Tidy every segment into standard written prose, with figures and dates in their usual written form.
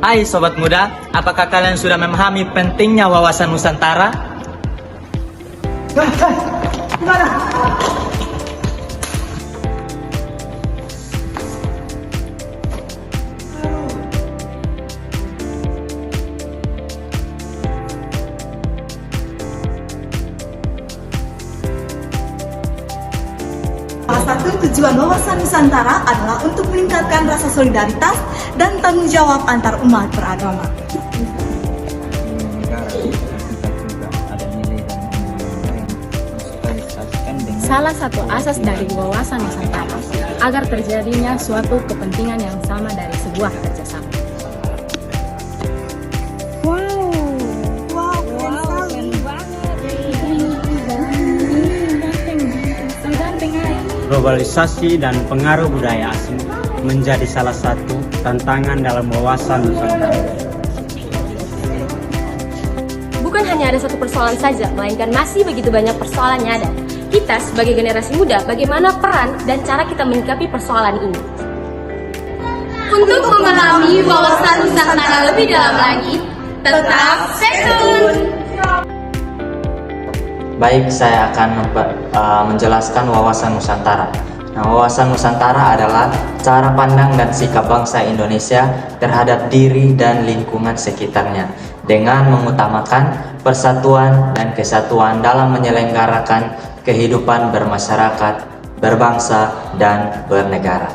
Hai sobat muda, apakah kalian sudah memahami pentingnya wawasan Nusantara? Gimana? Salah satu tujuan wawasan Nusantara adalah untuk meningkatkan rasa solidaritas dan tanggung jawab antar umat beragama. Salah satu asas dari wawasan Nusantara agar terjadinya suatu kepentingan yang sama dari sebuah kerjasama. Wow, keren sekali. Globalisasi dan pengaruh budaya asing menjadi salah satu tantangan dalam wawasan Nusantara. Bukan hanya ada satu persoalan saja, melainkan masih begitu banyak persoalan yang ada. Kita sebagai generasi muda, bagaimana peran dan cara kita menyikapi persoalan ini? Untuk memahami wawasan Nusantara lebih dalam lagi, tetap stay tune! Baik, saya akan menjelaskan wawasan Nusantara. Nah, wawasan Nusantara adalah cara pandang dan sikap bangsa Indonesia terhadap diri dan lingkungan sekitarnya dengan mengutamakan persatuan dan kesatuan dalam menyelenggarakan kehidupan bermasyarakat, berbangsa, dan bernegara.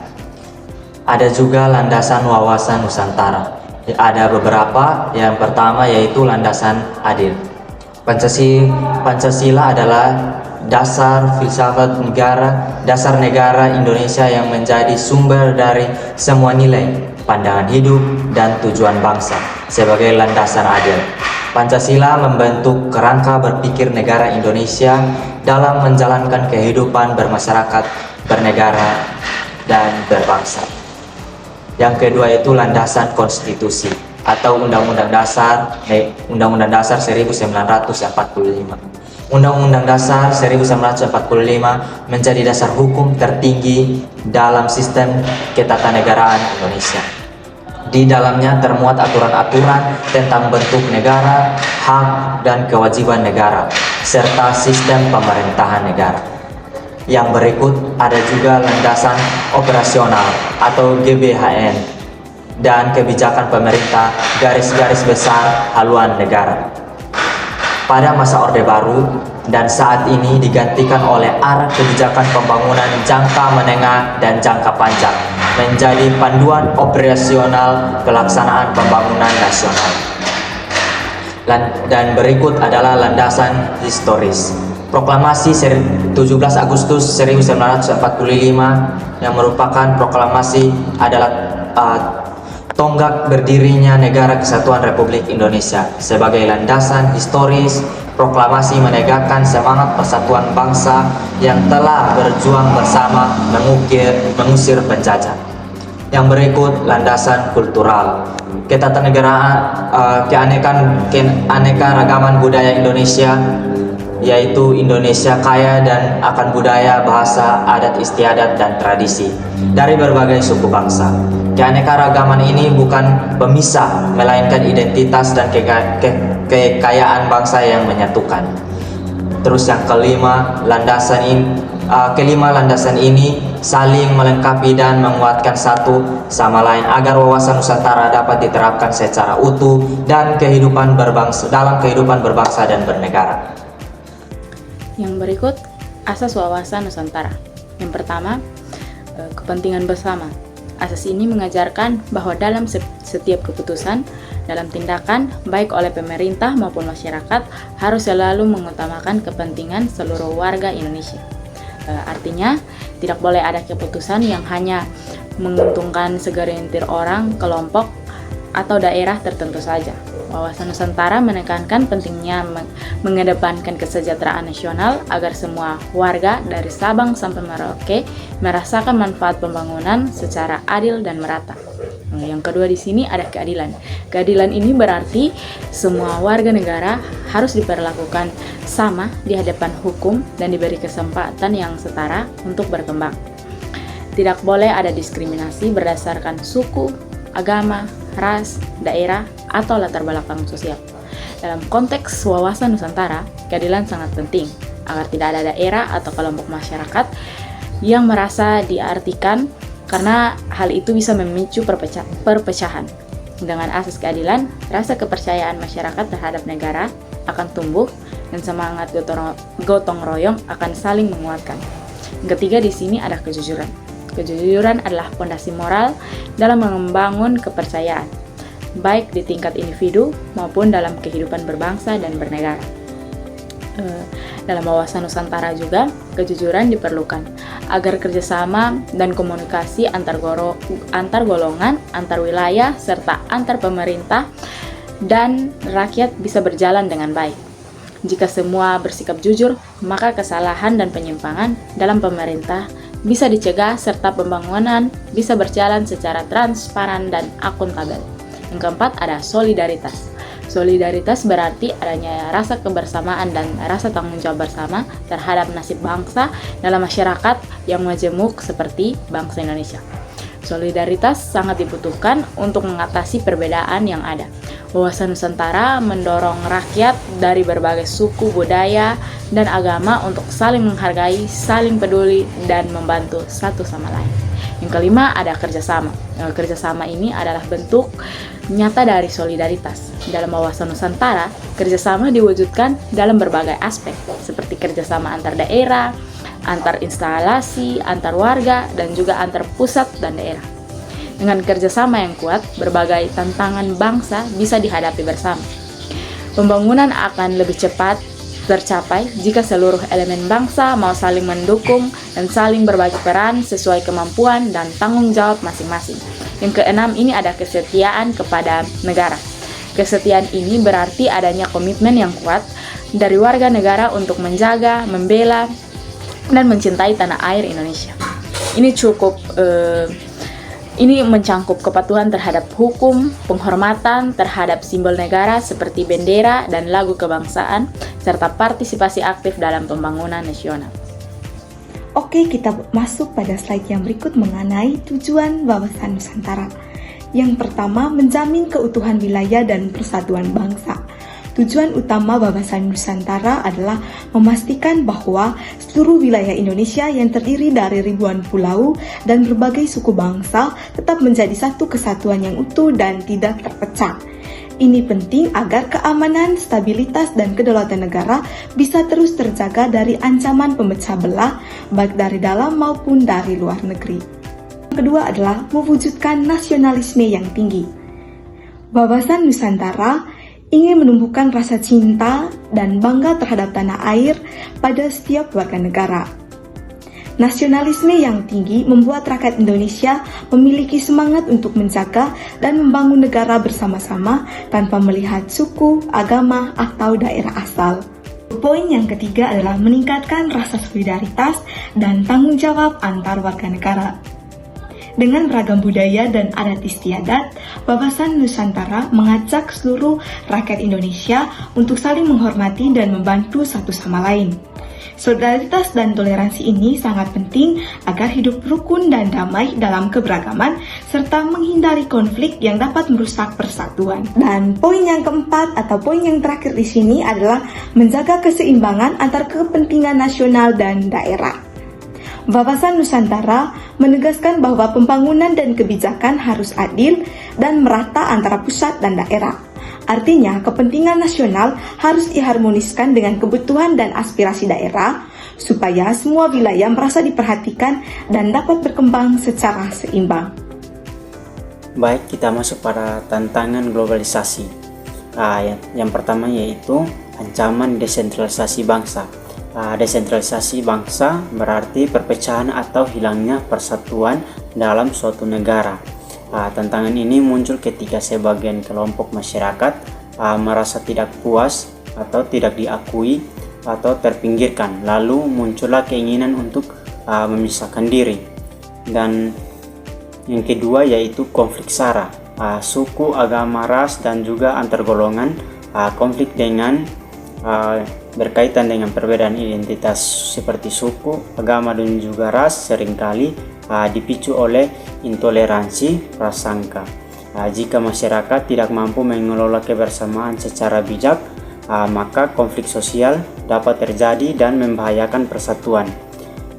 Ada juga landasan wawasan Nusantara. Ada beberapa, yang pertama yaitu landasan adil. Pancasila adalah dasar filsafat negara, dasar negara Indonesia yang menjadi sumber dari semua nilai, pandangan hidup, dan tujuan bangsa sebagai landasan adil. Pancasila membentuk kerangka berpikir negara Indonesia dalam menjalankan kehidupan bermasyarakat, bernegara, dan berbangsa. Yang kedua itu landasan konstitusi atau Undang-Undang Dasar 1945. Undang-Undang Dasar 1945 menjadi dasar hukum tertinggi dalam sistem ketatanegaraan Indonesia. Di dalamnya termuat aturan-aturan tentang bentuk negara, hak dan kewajiban negara, serta sistem pemerintahan negara. Yang berikut ada juga landasan operasional atau GBHN dan kebijakan pemerintah garis-garis besar haluan negara. Pada masa Orde Baru dan saat ini digantikan oleh arah kebijakan pembangunan jangka menengah dan jangka panjang menjadi panduan operasional pelaksanaan pembangunan nasional. Dan berikut adalah landasan historis. Proklamasi 17 Agustus 1945 yang merupakan proklamasi adalah tonggak berdirinya Negara Kesatuan Republik Indonesia. Sebagai landasan historis, proklamasi menegakkan semangat persatuan bangsa yang telah berjuang bersama mengusir penjajah. Yang berikut landasan kultural. Ketatanegaraan, keanekaragaman budaya Indonesia, yaitu Indonesia kaya dan akan budaya, bahasa, adat istiadat, dan tradisi dari berbagai suku bangsa. Keanekaragaman ini bukan pemisah, melainkan identitas dan kekayaan bangsa yang menyatukan. Terus yang kelima, landasan ini saling melengkapi dan menguatkan satu sama lain agar wawasan Nusantara dapat diterapkan secara utuh dan dalam kehidupan berbangsa dan bernegara. Yang berikut, asas wawasan Nusantara. Yang pertama, kepentingan bersama. Asas ini mengajarkan bahwa dalam setiap keputusan, dalam tindakan, baik oleh pemerintah maupun masyarakat, harus selalu mengutamakan kepentingan seluruh warga Indonesia. Artinya, tidak boleh ada keputusan yang hanya menguntungkan segelintir orang, kelompok, atau daerah tertentu saja. Wawasan Nusantara menekankan pentingnya mengedepankan kesejahteraan nasional agar semua warga dari Sabang sampai Merauke merasakan manfaat pembangunan secara adil dan merata. Yang kedua di sini ada keadilan. Keadilan ini berarti semua warga negara harus diperlakukan sama di hadapan hukum dan diberi kesempatan yang setara untuk berkembang. Tidak boleh ada diskriminasi berdasarkan suku, agama, ras, daerah, atau latar belakang sosial. Dalam konteks wawasan Nusantara, keadilan sangat penting agar tidak ada daerah atau kelompok masyarakat yang merasa diartikan, karena hal itu bisa memicu perpecahan. Dengan asas keadilan, rasa kepercayaan masyarakat terhadap negara akan tumbuh dan semangat gotong royong akan saling menguatkan. Yang ketiga di sini ada kejujuran. Kejujuran adalah fondasi moral dalam membangun kepercayaan, baik di tingkat individu maupun dalam kehidupan berbangsa dan bernegara. Dalam wawasan Nusantara juga, kejujuran diperlukan agar kerjasama dan komunikasi antar golongan, antar wilayah, serta antar pemerintah dan rakyat bisa berjalan dengan baik. Jika semua bersikap jujur, maka kesalahan dan penyimpangan dalam pemerintah bisa dicegah serta pembangunan bisa berjalan secara transparan dan akuntabel. Yang keempat ada solidaritas. Solidaritas berarti adanya rasa kebersamaan dan rasa tanggung jawab bersama terhadap nasib bangsa dalam masyarakat yang majemuk seperti bangsa Indonesia. Solidaritas sangat dibutuhkan untuk mengatasi perbedaan yang ada. Wawasan Nusantara mendorong rakyat dari berbagai suku, budaya, dan agama untuk saling menghargai, saling peduli, dan membantu satu sama lain. Yang kelima ada kerjasama. Kerjasama ini adalah bentuk nyata dari solidaritas. Dalam wawasan Nusantara, kerjasama diwujudkan dalam berbagai aspek, seperti kerjasama antar daerah, antar instalasi, antar warga, dan juga antar pusat dan daerah. Dengan kerjasama yang kuat, berbagai tantangan bangsa bisa dihadapi bersama. Pembangunan akan lebih cepat tercapai jika seluruh elemen bangsa mau saling mendukung dan saling berbagi peran sesuai kemampuan dan tanggung jawab masing-masing. Yang keenam ini ada kesetiaan kepada negara. Kesetiaan ini berarti adanya komitmen yang kuat dari warga negara untuk menjaga, membela, dan mencintai tanah air Indonesia. Ini mencangkup kepatuhan terhadap hukum, penghormatan terhadap simbol negara seperti bendera dan lagu kebangsaan, serta partisipasi aktif dalam pembangunan nasional. Oke, kita masuk pada slide yang berikut mengenai tujuan wawasan Nusantara. Yang pertama, menjamin keutuhan wilayah dan persatuan bangsa. Tujuan utama wawasan Nusantara adalah memastikan bahwa seluruh wilayah Indonesia yang terdiri dari ribuan pulau dan berbagai suku bangsa tetap menjadi satu kesatuan yang utuh dan tidak terpecah. Ini penting agar keamanan, stabilitas, dan kedaulatan negara bisa terus terjaga dari ancaman pemecah belah, baik dari dalam maupun dari luar negeri. Yang kedua adalah mewujudkan nasionalisme yang tinggi. Wawasan Nusantara ingin menumbuhkan rasa cinta dan bangga terhadap tanah air pada setiap warga negara. Nasionalisme yang tinggi membuat rakyat Indonesia memiliki semangat untuk menjaga dan membangun negara bersama-sama tanpa melihat suku, agama, atau daerah asal. Poin yang ketiga adalah meningkatkan rasa solidaritas dan tanggung jawab antar warga negara. Dengan beragam budaya dan adat istiadat, wawasan Nusantara mengajak seluruh rakyat Indonesia untuk saling menghormati dan membantu satu sama lain. Solidaritas dan toleransi ini sangat penting agar hidup rukun dan damai dalam keberagaman, serta menghindari konflik yang dapat merusak persatuan. Dan poin yang keempat atau poin yang terakhir di sini adalah menjaga keseimbangan antar kepentingan nasional dan daerah. Wawasan Nusantara menegaskan bahwa pembangunan dan kebijakan harus adil dan merata antara pusat dan daerah. Artinya, kepentingan nasional harus diharmoniskan dengan kebutuhan dan aspirasi daerah, supaya semua wilayah merasa diperhatikan dan dapat berkembang secara seimbang. Baik, kita masuk pada tantangan globalisasi. Yang pertama yaitu ancaman desentralisasi bangsa. Desentralisasi bangsa berarti perpecahan atau hilangnya persatuan dalam suatu negara. Tantangan ini muncul ketika sebagian kelompok masyarakat merasa tidak puas atau tidak diakui atau terpinggirkan, lalu muncullah keinginan untuk memisahkan diri. Dan yang kedua yaitu konflik SARA, suku, agama, ras, dan juga antar golongan. Konflik dengan berkaitan dengan perbedaan identitas seperti suku, agama, dan juga ras seringkali dipicu oleh intoleransi prasangka. Jika masyarakat tidak mampu mengelola kebersamaan secara bijak, maka konflik sosial dapat terjadi dan membahayakan persatuan.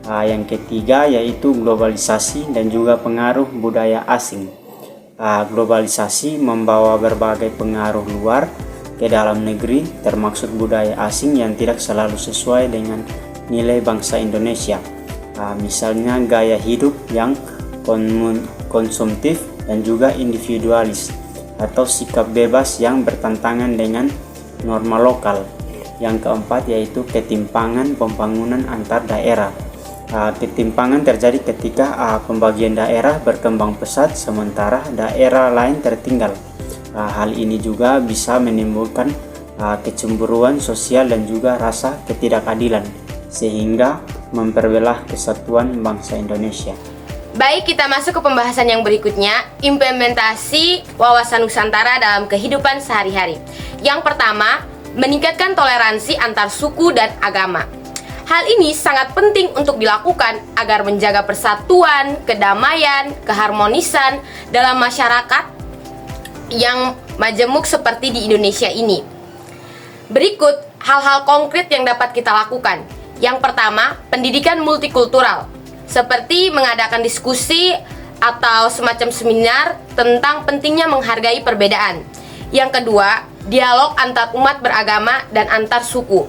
Yang ketiga yaitu globalisasi dan juga pengaruh budaya asing. Globalisasi membawa berbagai pengaruh luar ke dalam negeri, termasuk budaya asing yang tidak selalu sesuai dengan nilai bangsa Indonesia. Misalnya gaya hidup yang konsumtif dan juga individualis, atau sikap bebas yang bertentangan dengan norma lokal. Yang keempat yaitu ketimpangan pembangunan antar daerah. Ketimpangan terjadi ketika pembagian daerah berkembang pesat sementara daerah lain tertinggal. Hal ini juga bisa menimbulkan kecemburuan sosial dan juga rasa ketidakadilan, sehingga memperbelah kesatuan bangsa Indonesia. Baik, kita masuk ke pembahasan yang berikutnya, implementasi wawasan Nusantara dalam kehidupan sehari-hari. Yang pertama, meningkatkan toleransi antar suku dan agama. Hal ini sangat penting untuk dilakukan agar menjaga persatuan, kedamaian, keharmonisan dalam masyarakat yang majemuk seperti di Indonesia ini. Berikut hal-hal konkret yang dapat kita lakukan. Yang pertama, pendidikan multikultural, seperti mengadakan diskusi atau semacam seminar tentang pentingnya menghargai perbedaan. Yang kedua, dialog antar umat beragama dan antar suku,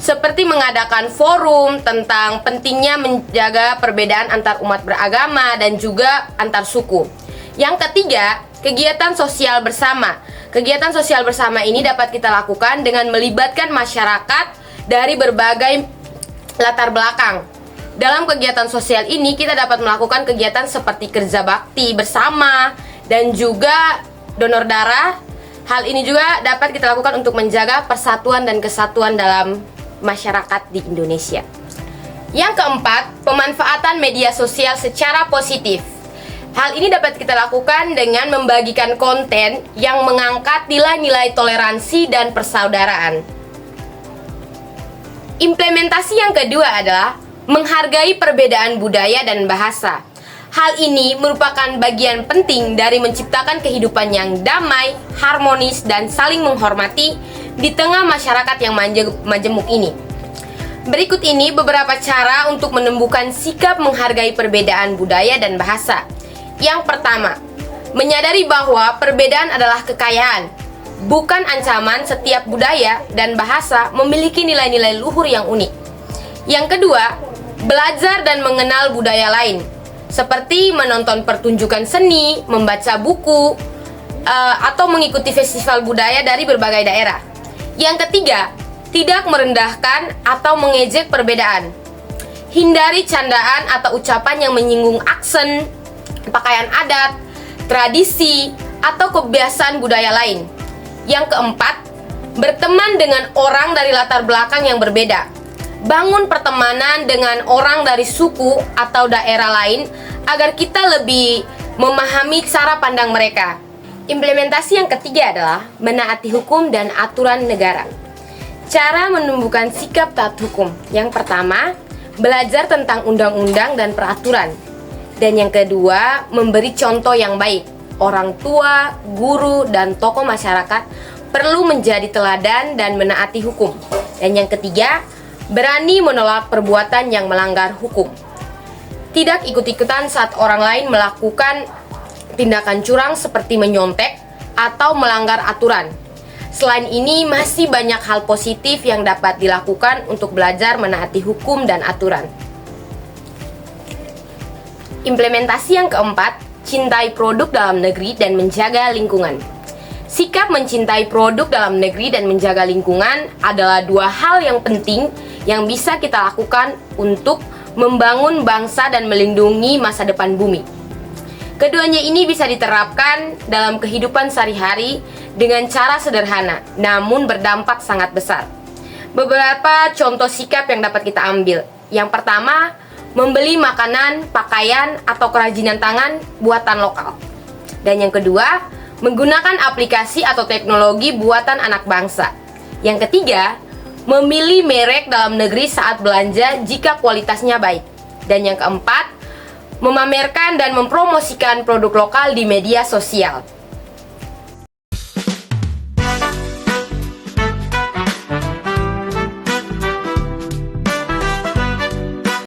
seperti mengadakan forum tentang pentingnya menjaga perbedaan antar umat beragama dan juga antar suku. Yang ketiga, kegiatan sosial bersama. Kegiatan sosial bersama ini dapat kita lakukan dengan melibatkan masyarakat dari berbagai latar belakang. Dalam kegiatan sosial ini kita dapat melakukan kegiatan seperti kerja bakti bersama dan juga donor darah. Hal ini juga dapat kita lakukan untuk menjaga persatuan dan kesatuan dalam masyarakat di Indonesia. Yang keempat, pemanfaatan media sosial secara positif. Hal ini dapat kita lakukan dengan membagikan konten yang mengangkat nilai-nilai toleransi dan persaudaraan. Implementasi yang kedua adalah menghargai perbedaan budaya dan bahasa. Hal ini merupakan bagian penting dari menciptakan kehidupan yang damai, harmonis, dan saling menghormati di tengah masyarakat yang majemuk ini. Berikut ini beberapa cara untuk menumbuhkan sikap menghargai perbedaan budaya dan bahasa. Yang pertama, menyadari bahwa perbedaan adalah kekayaan, bukan ancaman. Setiap budaya dan bahasa memiliki nilai-nilai luhur yang unik. Yang kedua, belajar dan mengenal budaya lain, seperti menonton pertunjukan seni, membaca buku, atau mengikuti festival budaya dari berbagai daerah. Yang ketiga, tidak merendahkan atau mengejek perbedaan. Hindari candaan atau ucapan yang menyinggung aksen, pakaian adat, tradisi, atau kebiasaan budaya lain. Yang keempat, berteman dengan orang dari latar belakang yang berbeda. Bangun pertemanan dengan orang dari suku atau daerah lain agar kita lebih memahami cara pandang mereka. Implementasi yang ketiga adalah menaati hukum dan aturan negara. Cara menumbuhkan sikap taat hukum. Yang pertama, belajar tentang undang-undang dan peraturan. Dan yang kedua, memberi contoh yang baik. Orang tua, guru, dan tokoh masyarakat perlu menjadi teladan dan menaati hukum. Dan yang ketiga, berani menolak perbuatan yang melanggar hukum. Tidak ikut-ikutan saat orang lain melakukan tindakan curang seperti menyontek atau melanggar aturan. Selain ini, masih banyak hal positif yang dapat dilakukan untuk belajar menaati hukum dan aturan. Implementasi yang keempat, cintai produk dalam negeri dan menjaga lingkungan. Sikap mencintai produk dalam negeri dan menjaga lingkungan adalah dua hal yang penting yang bisa kita lakukan untuk membangun bangsa dan melindungi masa depan bumi. Keduanya ini bisa diterapkan dalam kehidupan sehari-hari dengan cara sederhana, namun berdampak sangat besar. Beberapa contoh sikap yang dapat kita ambil. Yang pertama, membeli makanan, pakaian, atau kerajinan tangan buatan lokal. Dan yang kedua, menggunakan aplikasi atau teknologi buatan anak bangsa. Yang ketiga, memilih merek dalam negeri saat belanja jika kualitasnya baik. Dan yang keempat, memamerkan dan mempromosikan produk lokal di media sosial.